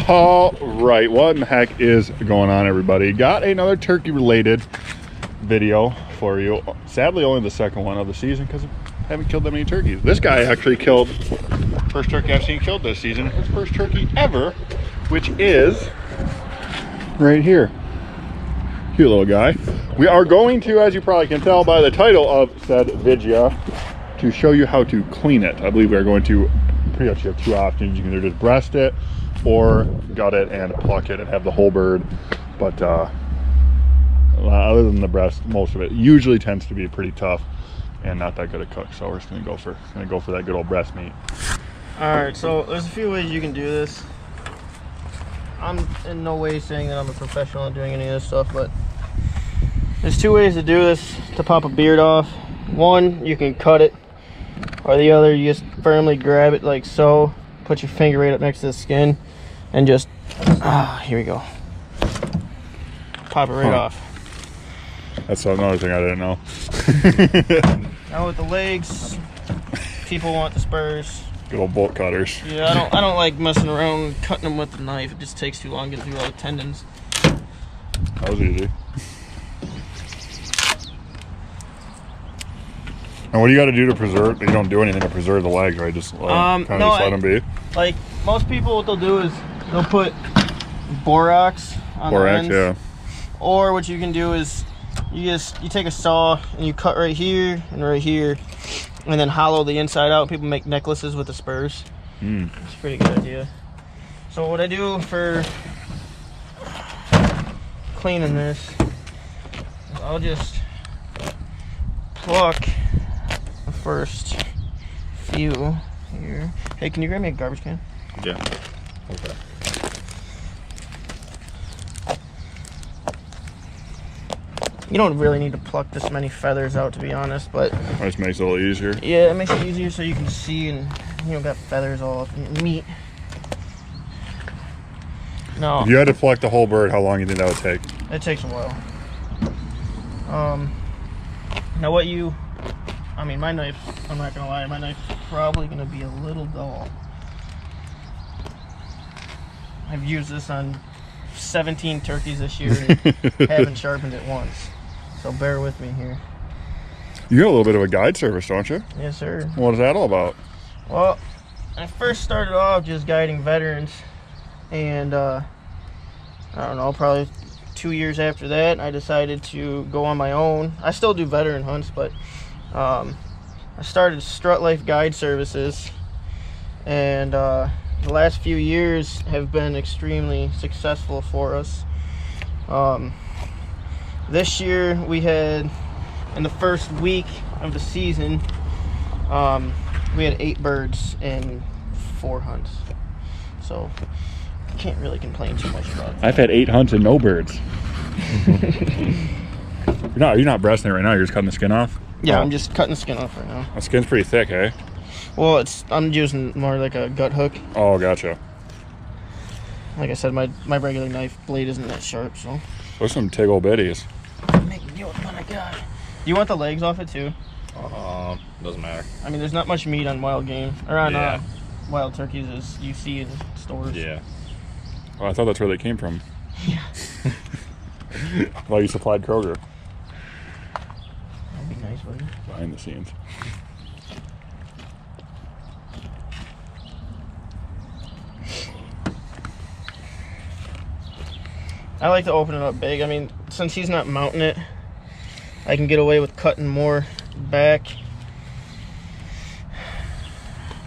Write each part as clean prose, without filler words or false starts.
All right, what in the heck is going on, everybody? Got another turkey related video for you. Sadly, only the second one of the season because I haven't killed that many turkeys. This guy actually killed first turkey I've seen killed this season. His first turkey ever, which is right here. Cute little guy. We are going to, as you probably can tell by the title of said video, to show you how to clean it. I believe we are going to pretty much have two options. You can either just breast it or gut it and pluck it and have the whole bird. But other than the breast, most of it usually tends to be pretty tough and not that good at cook. So we're just gonna go for that good old breast meat. All right, so there's a few ways you can do this. I'm in no way saying that I'm a professional at doing any of this stuff, but there's two ways to do this to pop a beard off. One, you can cut it, or the other, you just firmly grab it like so, put your finger right up next to the skin, and just, here we go. Pop it right off. That's another thing I didn't know. Now with the legs, people want the spurs. Good old bolt cutters. Yeah, I don't like messing around and cutting them with the knife. It just takes too long to get through all the tendons. That was easy. And what do you got to do to preserve? You don't do anything to preserve the legs, right? Just kind of let them be. Like most people, what they'll do is they'll put borax on the ends. Yeah. Or what you can do is you take a saw and you cut right here and right here, and then hollow the inside out. People make necklaces with the spurs. It's a pretty good idea. So what I do for cleaning this is I'll just pluck the first few here. Hey, can you grab me a garbage can? Yeah. Okay. You don't really need to pluck this many feathers out, to be honest, but That just makes it a little easier. yeah, it makes it easier so you can see and you don't got feathers all up in your meat. No, If you had to pluck the whole bird, how long do you think that would take? it takes a while. Now my knife, I'm not gonna lie, my knife is probably gonna be a little dull. I've used this on 17 turkeys this year and haven't sharpened it once. So bear with me here. You got a little bit of a guide service, don't you? Yes, sir. What is that all about? Well, I first started off just guiding veterans, and I don't know, probably 2 years after that, I decided to go on my own. I still do veteran hunts, but I started Strut Life Guide Services, and the last few years have been extremely successful for us. This year we had, in the first week of the season, we had 8 birds in 4 hunts. So I can't really complain too much about that. I've had 8 hunts and no birds. You're not breasting it right now. You're just cutting the skin off. Yeah, I'm just cutting the skin off right now. The skin's pretty thick, eh? Well, I'm using more like a gut hook. Oh, gotcha. Like I said, my regular knife blade isn't that sharp, so. Those are some tig old bitties. Make me do what I got. Do you want the legs off it too? Doesn't matter. I mean, there's not much meat on wild game, or on Yeah. wild turkeys as you see in stores. Yeah. Well, I thought that's where they came from. Yeah. Well, you supplied Kroger. That'd be nice, buddy. Behind the scenes. I like to open it up big. I mean, since he's not mounting it, I can get away with cutting more back.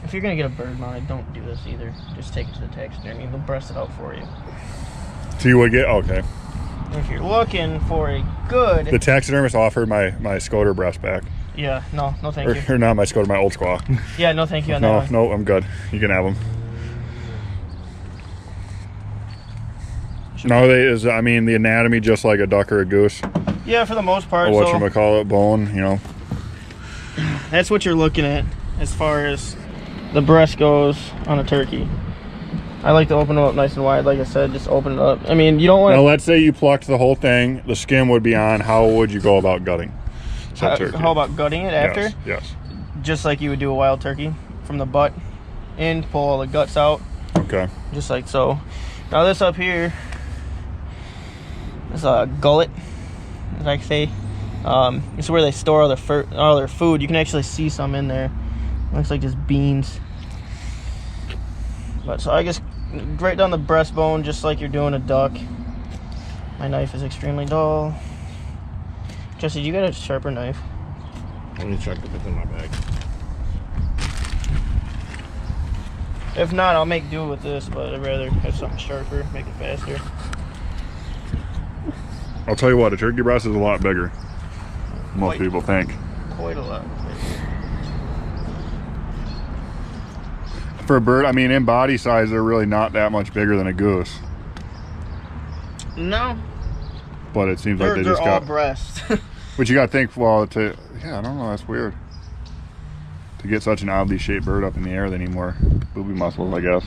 If you're gonna get a bird mounted, don't do this either. Just take it to the taxidermy. They'll breast it out for you. So you would get, okay. If you're looking for a good... The taxidermist offered my Scoter breast back. Yeah, no thank you. Or not my Scoter, my Old Squaw. Yeah, no thank you on that one. No, I'm good. You can have them. No, I mean, the anatomy just like a duck or a goose. Yeah, for the most part. Or whatchamacallit, bone, you know. That's what you're looking at as far as the breast goes on a turkey. I like to open them up nice and wide, like I said, just open it up. I mean, you don't want to... Now, let's say you plucked the whole thing, the skin would be on. How would you go about gutting said turkey? How about gutting it after? Yes. Just like you would do a wild turkey, from the butt in to pull all the guts out, Okay. just like so. Now this up here is a gullet, as I say. It's where they store all their food. You can actually see some in there. Looks like just beans. But so I just right down the breastbone, just like you're doing a duck. My knife is extremely dull. Jesse, you got a sharper knife? Let me check if it's in my bag. If not, I'll make do with this, but I'd rather have something sharper, make it faster. I'll tell you what, a turkey breast is a lot bigger. Most people think. Quite a lot. For a bird, I mean, in body size, they're really not that much bigger than a goose. No, But it seems like they're they just all got. breast. But you got to think, well, yeah, I don't know, that's weird. To get such an oddly shaped bird up in the air, they need more booby muscles, I guess.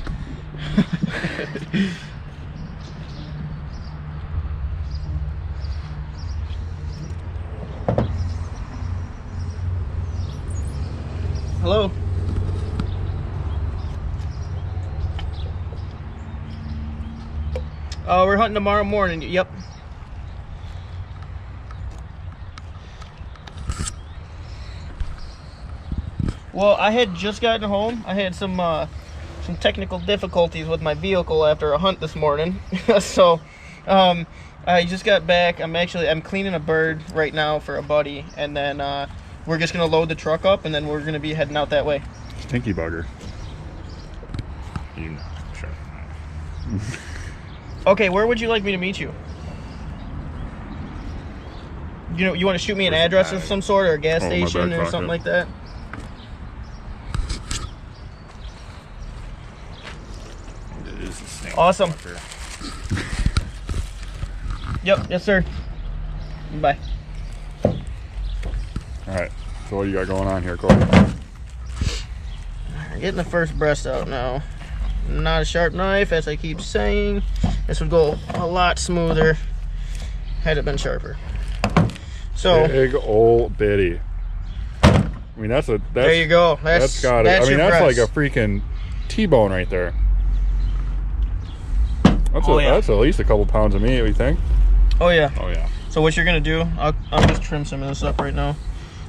Hello. We're hunting tomorrow morning. Yep. Well, I had just gotten home. I had some technical difficulties with my vehicle after a hunt this morning. So, I just got back. I'm cleaning a bird right now for a buddy, and then we're just gonna load the truck up, and then we're gonna be heading out that way. Stinky bugger. You know, sure. Okay, where would you like me to meet you? You want to shoot me an Where's the address of bag? some sort, or a gas Oh, my station, back or pocket. something like that? It is the same. Awesome. fucker. Yep, yes sir. Bye. All right, so what do you got going on here, Cole? Getting the first breast out now. Not a sharp knife, as I keep saying. This would go a lot smoother had it been sharper. So Big old bitty. I mean, that's there you go. That's got it. I mean, your that's breast. like a freaking T-bone right there. Oh, yeah. That's at least a couple pounds of meat, we think. Oh yeah. Oh yeah. So what you're gonna do? I'll just trim some of this up right now.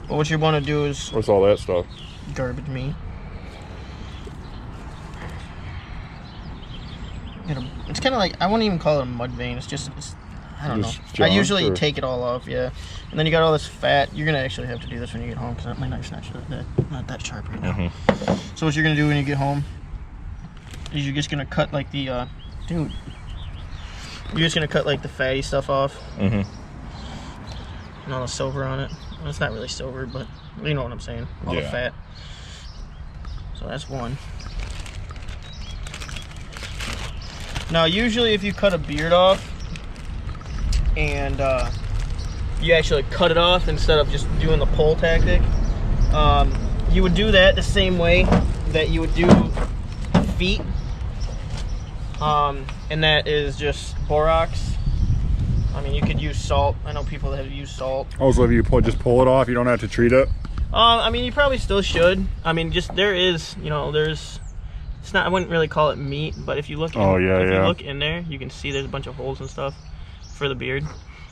But what you want to do is What's all that stuff? garbage meat. It's kind of like, I wouldn't even call it a mud vein. It's I don't know. Just I junk, usually or- take it all off, yeah. And then you got all this fat. You're gonna actually have to do this when you get home because my knife's not that sharp right now. Mm-hmm. So what you're gonna do when you get home is you're just gonna cut like the dude. You're just gonna cut like the fatty stuff off Mm-hmm. and all the silver on it. Well, it's not really silver, but you know what I'm saying. All the Yeah. fat. So that's one. Now, usually if you cut a beard off and you actually cut it off instead of just doing the pull tactic, you would do that the same way that you would do feet. And that is just borax. I mean, you could use salt. I know people that have used salt. Oh, so if you just pull it off, you don't have to treat it? I mean, you probably still should. I mean, just there's, it's not, I wouldn't really call it meat, but if you look in, Oh, yeah, if yeah. you look in there, you can see there's a bunch of holes and stuff for the beard.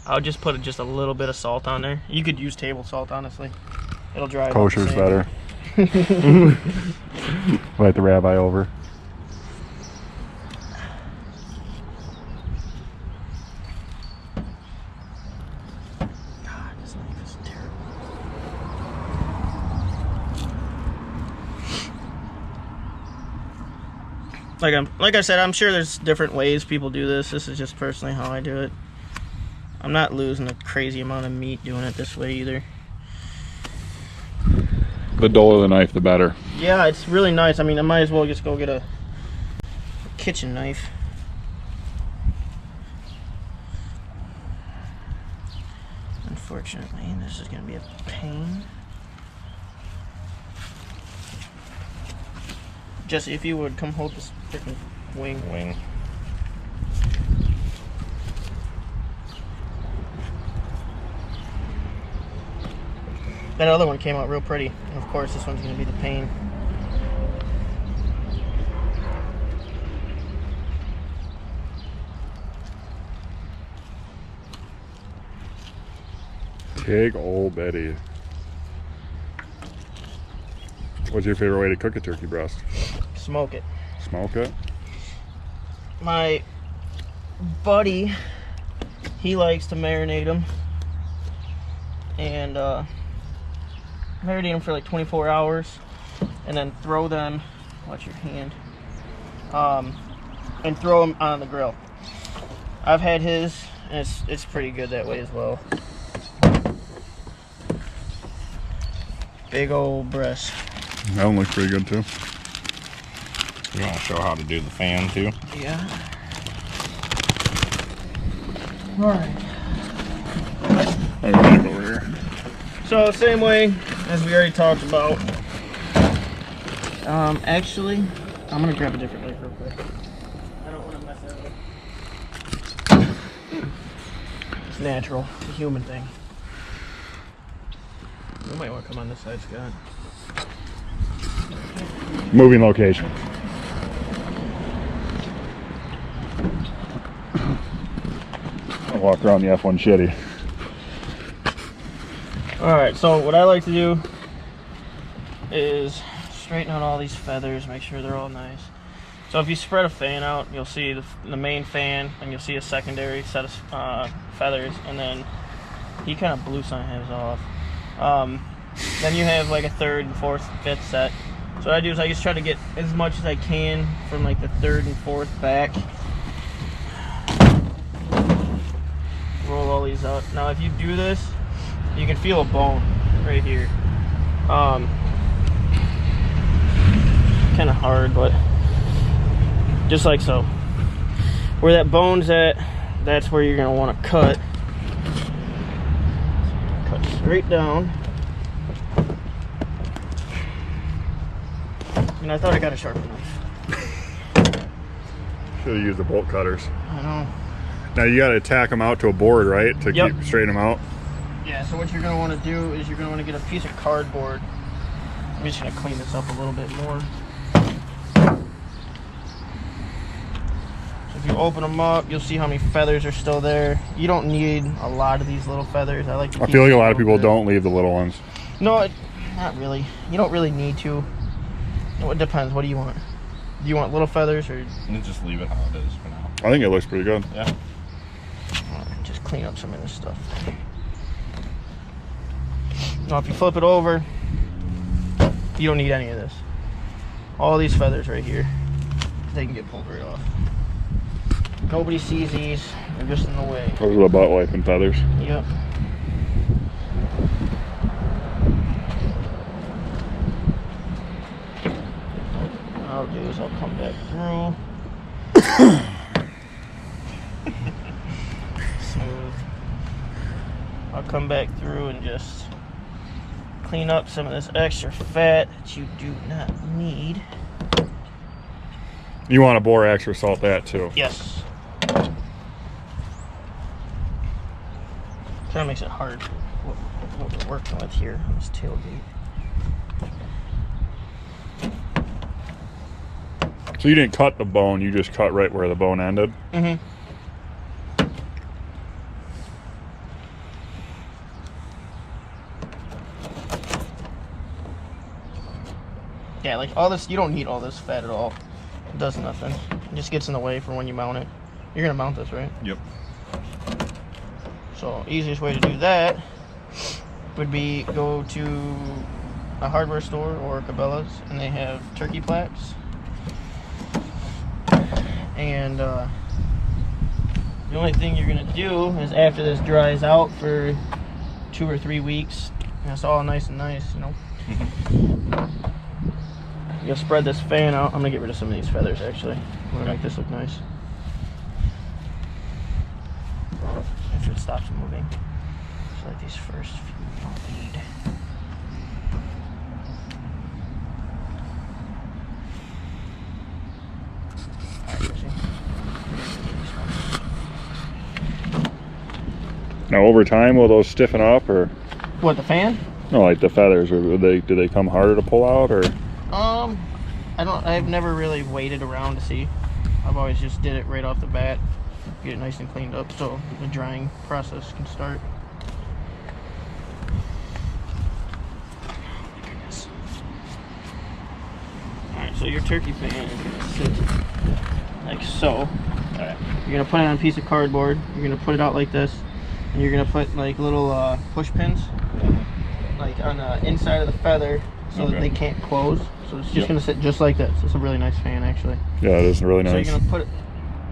I would just put just a little bit of salt on there. You could use table salt, honestly. It'll dry it out the Kosher's same. better. Invite the rabbi over. God, this knife is terrible. Like I said, I'm sure there's different ways people do this. This is just personally how I do it. I'm not losing a crazy amount of meat doing it this way either. The duller the knife, the better. Yeah, it's really nice. I mean, I might as well just go get a kitchen knife. Unfortunately, this is going to be a pain. Jesse, if you would come hold this freaking wing. Wing. That other one came out real pretty. And of course, this one's going to be the pain. Big old Betty. What's your favorite way to cook a turkey breast? Smoke it. Smoke it? My buddy, he likes to marinate them. And marinate them for like 24 hours. And then throw them, watch your hand, and throw them on the grill. I've had his, and it's pretty good that way as well. Big old breast. That one looks pretty good too. You want to show how to do the fan too? Yeah. Alright. Oh, back over here. So same way as we already talked about. Actually, I'm gonna grab a different knife real quick. I don't want to mess that up. It's natural. It's a human thing. You might want to come on this side, Scott. Moving location. I'll walk around the F1 shitty. Alright, so what I like to do is straighten out all these feathers, make sure they're all nice. So if you spread a fan out, you'll see the main fan, and you'll see a secondary set of feathers, and then he kind of blew some of his off. Then you have like a third and fourth and fifth set. So what I do is I just try to get as much as I can from like the third and fourth back. Roll all these out. Now if you do this, you can feel a bone right here. Kind of hard, but just like so. Where that bone's at, that's where you're gonna want to cut. Cut straight down. And I thought I got a sharper knife. Should have used the bolt cutters. I know. Now you got to tack them out to a board, right? To Yep. keep straighten them out. Yeah, so what you're gonna want to do is you're gonna want to get a piece of cardboard. I'm just gonna clean this up a little bit more. So if you open them up, you'll see how many feathers are still there. You don't need a lot of these little feathers. I like to I keep feel like a them lot of people little bit. don't leave the little ones. No, not really. You don't really need to. It depends. What do you want? Do you want little feathers or And just leave it how it is for now. I think it looks pretty good. Yeah. just clean up some of this stuff? Now, if you flip it over, you don't need any of this. All these feathers right here, they can get pulled right off. Nobody sees these. They're just in the way. Those are the butt wiping feathers. Yep. What I'll do is I'll come back through. Smooth. I'll come back through and just clean up some of this extra fat that you do not need. You want to bore extra salt that too. Yes. Kind of makes it hard what we're working with here on this tailgate. So you didn't cut the bone, you just cut right where the bone ended. Mm-hmm. Yeah, like all this, you don't need all this fat at all. It does nothing. It just gets in the way for when you mount it. You're gonna mount this, right? Yep. So easiest way to do that would be go to a hardware store or Cabela's, and they have turkey plaques. And the only thing you're gonna do is after this dries out for 2 or 3 weeks, and it's all nice and nice, you know. You'll spread this fan out. I'm gonna get rid of some of these feathers actually. I'm gonna make this look nice. After it stops moving. So like these first few we don't need. Now over time, will those stiffen up or? What, the fan? No, like the feathers, or do they come harder to pull out or? I've never really waited around to see. I've always just did it right off the bat. Get it nice and cleaned up so the drying process can start. So your turkey fan is gonna sit like so. Okay. You're gonna put it on a piece of cardboard. You're gonna put it out like this, and you're gonna put like little push pins, like on the inside of the feather, so that Okay. they can't close. So it's just Yep. gonna sit just like this. It's a really nice fan, actually. Yeah, it is really So nice. you're gonna put it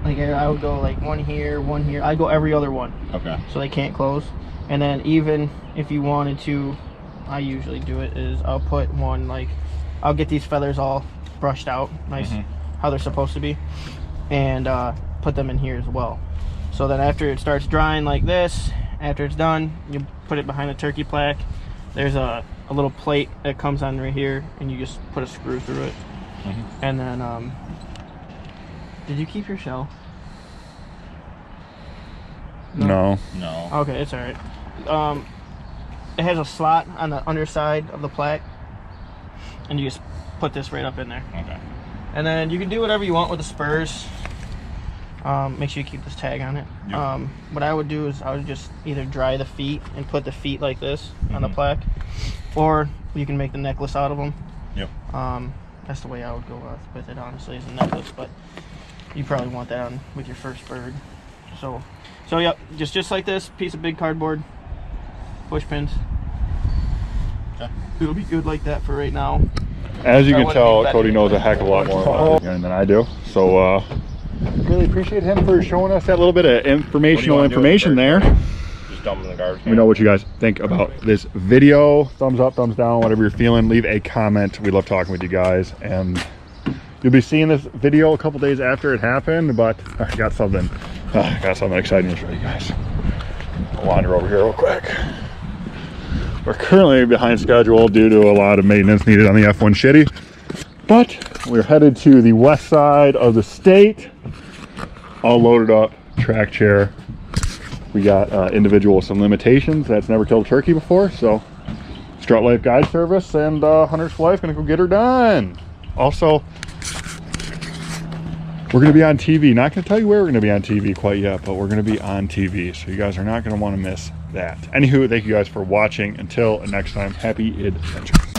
like I would go like one here, one here. I go every other one, Okay. so they can't close. And then even if you wanted to, I usually do it is I'll put one like I'll get these feathers all brushed out, nice, how they're supposed to be, and put them in here as well. So then after it starts drying like this, after it's done, you put it behind the turkey plaque. There's a little plate that comes on right here, and you just put a screw through it. And then, did you keep your shell? No. No. Okay, it's all right. It has a slot on the underside of the plaque, and you just put this right up in there. Okay. And then you can do whatever you want with the spurs. Make sure you keep this tag on it. Yep. What I would do is I would just either dry the feet and put the feet like this on the plaque, or you can make the necklace out of them. Yep. That's the way I would go with it, honestly, is a necklace. But you probably want that on with your first bird. So yep, just like this piece of big cardboard, push pins. Okay. It'll be good like that for right now. As you I can wouldn't tell, be Cody betting knows a it. heck of a lot more about this than I do. So really appreciate him for showing us that little bit of information there. Just dump them in the garbage Let can. me know what you guys think about this video. Thumbs up, thumbs down, whatever you're feeling. Leave a comment. We love talking with you guys. And you'll be seeing this video a couple days after it happened, but I got something exciting to show you guys. I'll wander over here real quick. We're currently behind schedule due to a lot of maintenance needed on the F1 Shitty, but we're headed to the west side of the state, all loaded up, track chair. We got individual with some limitations that's never killed a turkey before, so Strut Life Guide Service and Hunter's wife gonna go get her done. Also, we're gonna be on TV. Not gonna tell you where we're gonna be on TV quite yet, but we're gonna be on TV, so you guys are not gonna want to miss that. Anywho, thank you guys for watching. Until next time, happy adventures.